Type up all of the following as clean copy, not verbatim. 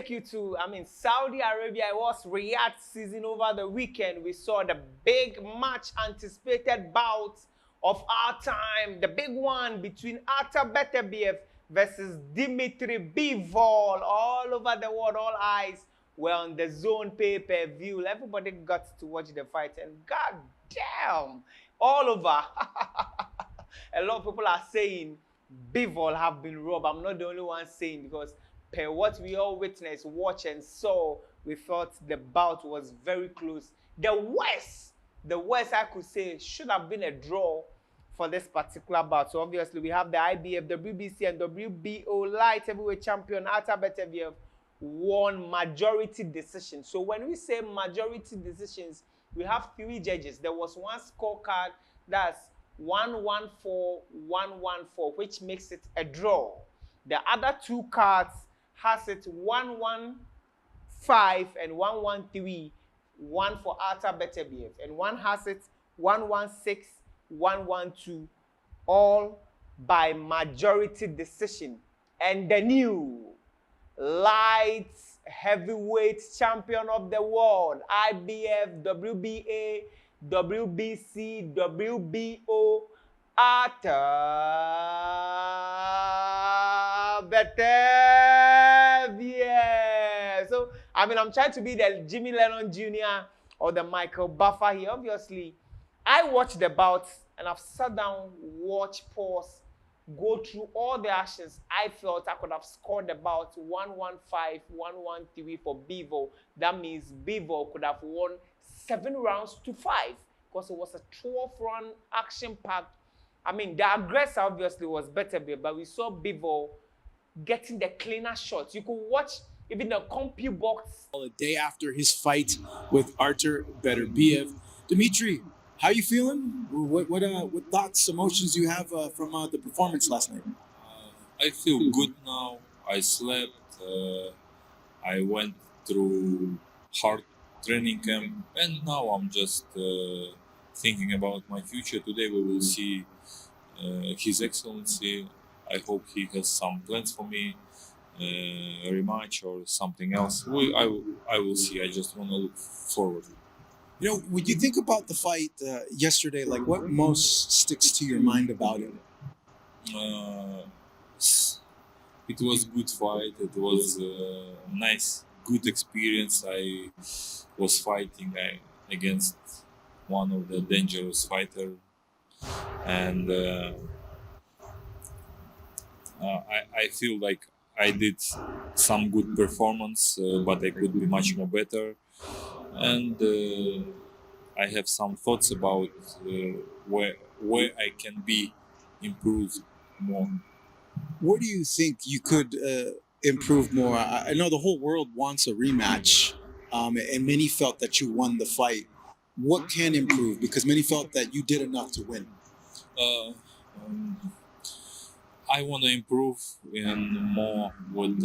take you to, Saudi Arabia. It was Riyadh season over the weekend. We saw the big match anticipated bout of our time, the big one between Artur Beterbiev versus Dmitry Bivol. All over the world, all eyes were on the zone pay-per-view. Everybody got to watch the fight, and god damn, all over. A lot of people are saying Bivol have been robbed. I'm not the only one saying, because per what we all witnessed, watched, and saw, we thought the bout was very close. The worst I could say should have been a draw for this particular bout. So obviously we have the IBF, WBC, and WBO light heavyweight champion Artur Beterbiev won majority decision. So when we say majority decisions, we have 3 judges. There was one scorecard that's 1-1-4, 1-1-4, which makes it a draw. The other 2 cards has it 1-1-5 and 1-1-3, one for Artur Beterbiev, and one has it 1-1-6, 1-1-2, all by majority decision. And the new light heavyweight champion of the world, IBF, WBA, WBC, WBO, Artur Beterbiev. So, I'm trying to be the Jimmy Lennon Jr. or the Michael Buffer here. Obviously, I watched the bout and I've sat down, watched, pause, go through all the actions. I felt I could have scored the bout 1-1-5, 1-1-3 for Bivol. That means Bivol could have won 7 rounds to 5, because it was a 12-round action-packed. The aggressor obviously was Beterbiev, but we saw Bivol getting the cleaner shots. You could watch even the CompuBox. A day after his fight with Artur Beterbiev. Dmitry, how you feeling? What thoughts, emotions do you have from the performance last night? I feel good now. I slept. I went through hard training camp, and now I'm just thinking about my future. Today we will see His Excellency. I hope he has some plans for me, a rematch or something else. I will see. I just want to look forward. When you think about the fight yesterday, what most sticks to your mind about it? It was a good fight. It was a nice, good experience. I was fighting against one of the dangerous fighters, and I feel like I did some good performance, but I could be much more better. And I have some thoughts about where I can be improved more. Where do you think you could improve more? I know the whole world wants a rematch, and many felt that you won the fight. What can improve? Because many felt that you did enough to win. I want to improve in more with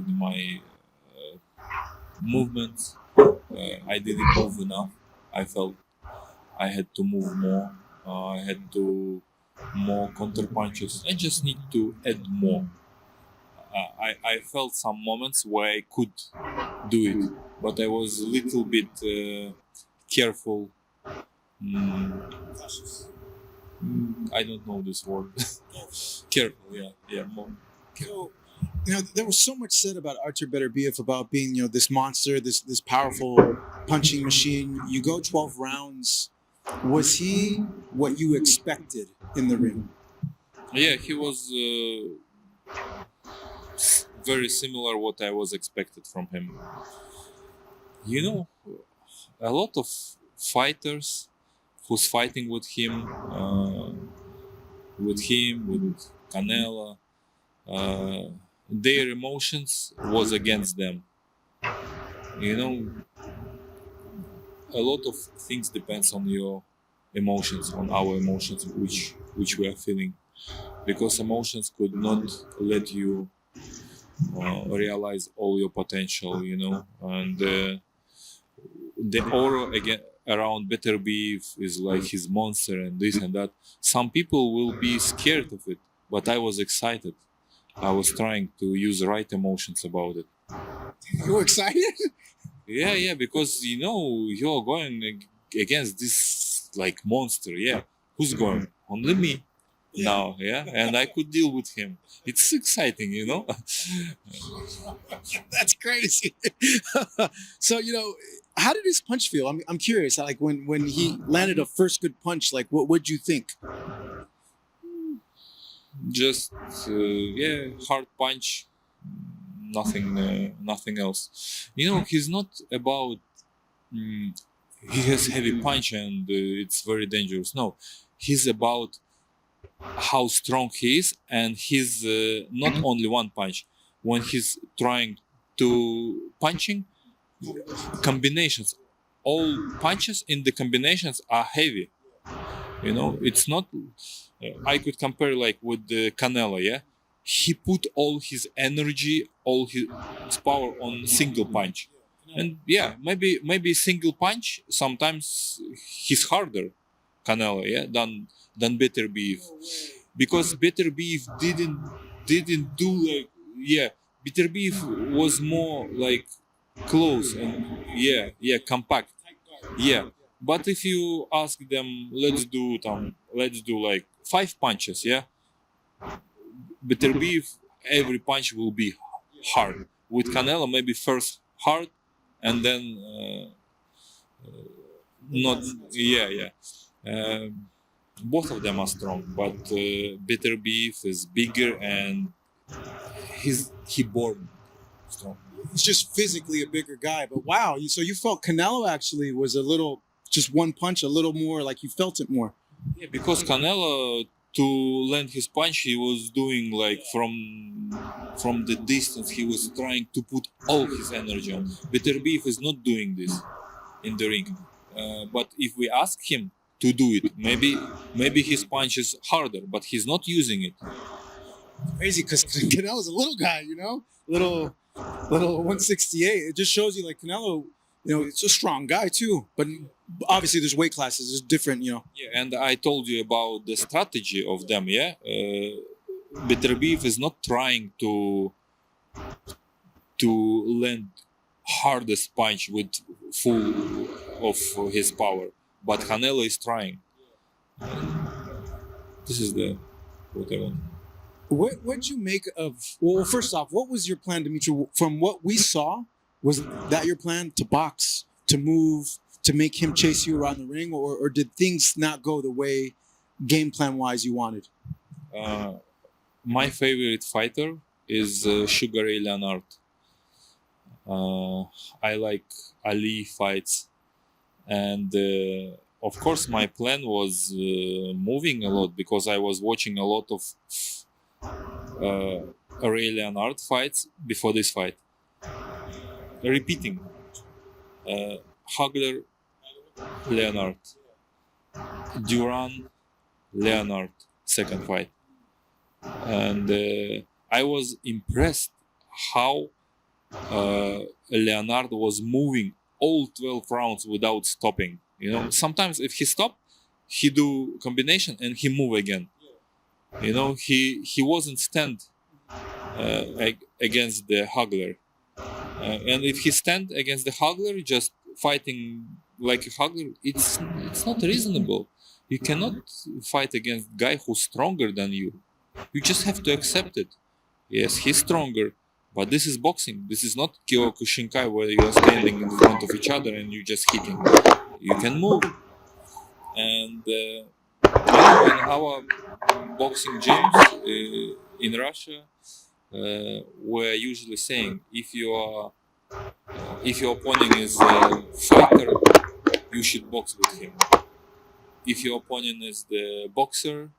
my movements. I didn't move enough. I felt I had to move more. I had to more counter punches. I just need to add more. I felt some moments where I could do it, but I was a little bit careful. I don't know this word. Careful, yeah, more. There was so much said about Artur Beterbiev, about being, this monster, this powerful punching machine. You go 12 rounds. Was he what you expected in the ring? Yeah, he was very similar what I was expected from him. A lot of fighters who's fighting with him, with Canelo, their emotions was against them. A lot of things depends on your emotions, on our emotions, which we are feeling, because emotions could not let you realize all your potential, and the aura again around Beterbiev is like his monster and this and that. Some people will be scared of it, but I was excited. I was trying to use the right emotions about it. You were excited? Yeah, because you're going against this like monster. Yeah, who's going? Only me. Now, yeah, and I could deal with him. It's exciting. That's crazy. So, how did his punch feel? I'm curious. Like when he landed a first good punch, like what'd you think? Just hard punch, nothing else. He's not about. He has heavy punch and it's very dangerous. No, he's about how strong he is, and he's not only one punch. When he's trying to punching combinations, all punches in the combinations are heavy. It's not. I could compare like with the Canelo. Yeah, he put all his energy, all his power on single punch, and yeah, maybe single punch sometimes he's harder, Canelo, yeah, than Beterbiev, because Beterbiev didn't do like Beterbiev was more like close and compact. Yeah, but if you ask them, let's do like 5 punches. Yeah, Beterbiev, every punch will be hard. With Canelo, maybe first hard, and then not. Yeah. Both of them are strong, but Beterbiev is bigger and he born strong. He's just physically a bigger guy. But wow, so you felt Canelo actually was a little, just one punch, a little more like you felt it more. Yeah, because Canelo, to land his punch, he was doing like from the distance. He was trying to put all his energy on. Beterbiev is not doing this in the ring. But if we ask him to do it, maybe his punch is harder, but he's not using it. Crazy, because Canelo's a little guy, little 168. It just shows you like Canelo, it's a strong guy too. But obviously there's weight classes, it's different, Yeah, and I told you about the strategy of them. Yeah, Beterbiev is not trying to land hardest punch with full of his power, but Canelo is trying. This is what I want. What'd you make of? Well, first off, what was your plan, Dmitry? From what we saw, was that your plan to box, to move, to make him chase you around the ring, or did things not go the way, game plan wise, you wanted? My favorite fighter is Sugar Ray Leonard. I like Ali fights, and of course my plan was moving a lot because I was watching a lot of Ray Leonard fights before this fight. Repeating. Hagler, Leonard. Duran, Leonard, second fight. And I was impressed how Leonard was moving all 12 rounds without stopping. Sometimes if he stopped, he do combination and he move again. He wasn't stand against the Hagler. And if he stand against the Hagler, just fighting like a Hagler, it's not reasonable. You cannot fight against guy who's stronger than you. You just have to accept it. Yes, he's stronger, but this is boxing. This is not Kyokushinkai where you are standing in front of each other and you just hitting. You can move. And in our boxing gyms in Russia, we're usually saying if your opponent is a fighter, you should box with him. If your opponent is the boxing,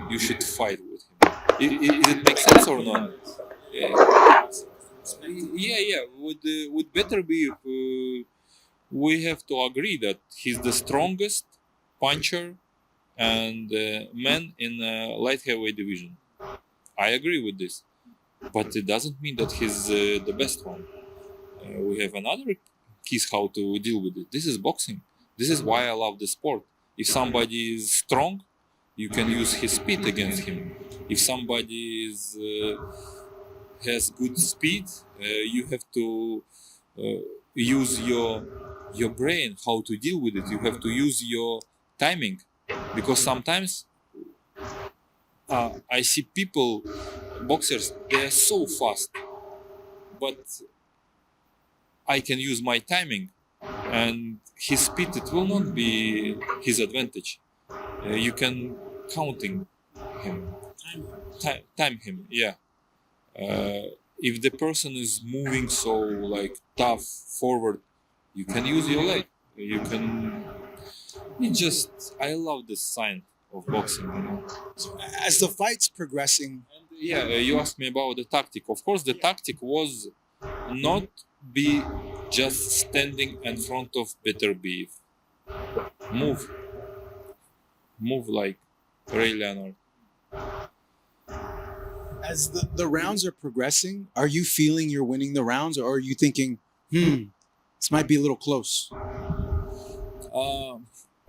you should fight with him. Does it make sense or not? Yeah. With Beterbiev, we have to agree that he's the strongest puncher and man in light heavyweight division. I agree with this, but it doesn't mean that he's the best one. We have another keys how to deal with it. This is boxing. This is why I love the sport. If somebody is strong, you can use his speed against him. If somebody has good speed, you have to use your brain how to deal with it. You have to use your timing, because sometimes I see people, boxers, they are so fast, but I can use my timing, and his speed, it will not be his advantage. You can counting him, time him, yeah. If the person is moving so like tough forward, you can use your leg. You can. It just, I love this sign of boxing. You know? As the fight's progressing, Yeah, you asked me about the tactic. Of course, the tactic was not be just standing in front of Beterbiev. Move like Ray Leonard. as the rounds are progressing, are you feeling you're winning the rounds, or are you thinking, this might be a little close?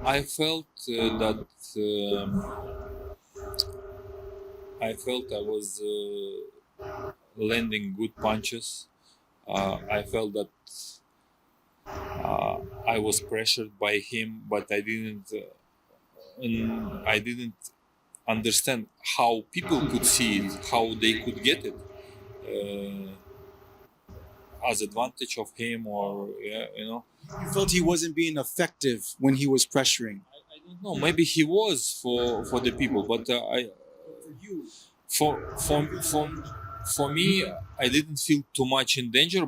I felt that I was landing good punches. I felt that I was pressured by him, but I didn't understand how people could see it, how they could get it as advantage of him, or you know. You felt he wasn't being effective when he was pressuring. I don't know. Maybe he was for the people, but for me, I didn't feel too much in danger.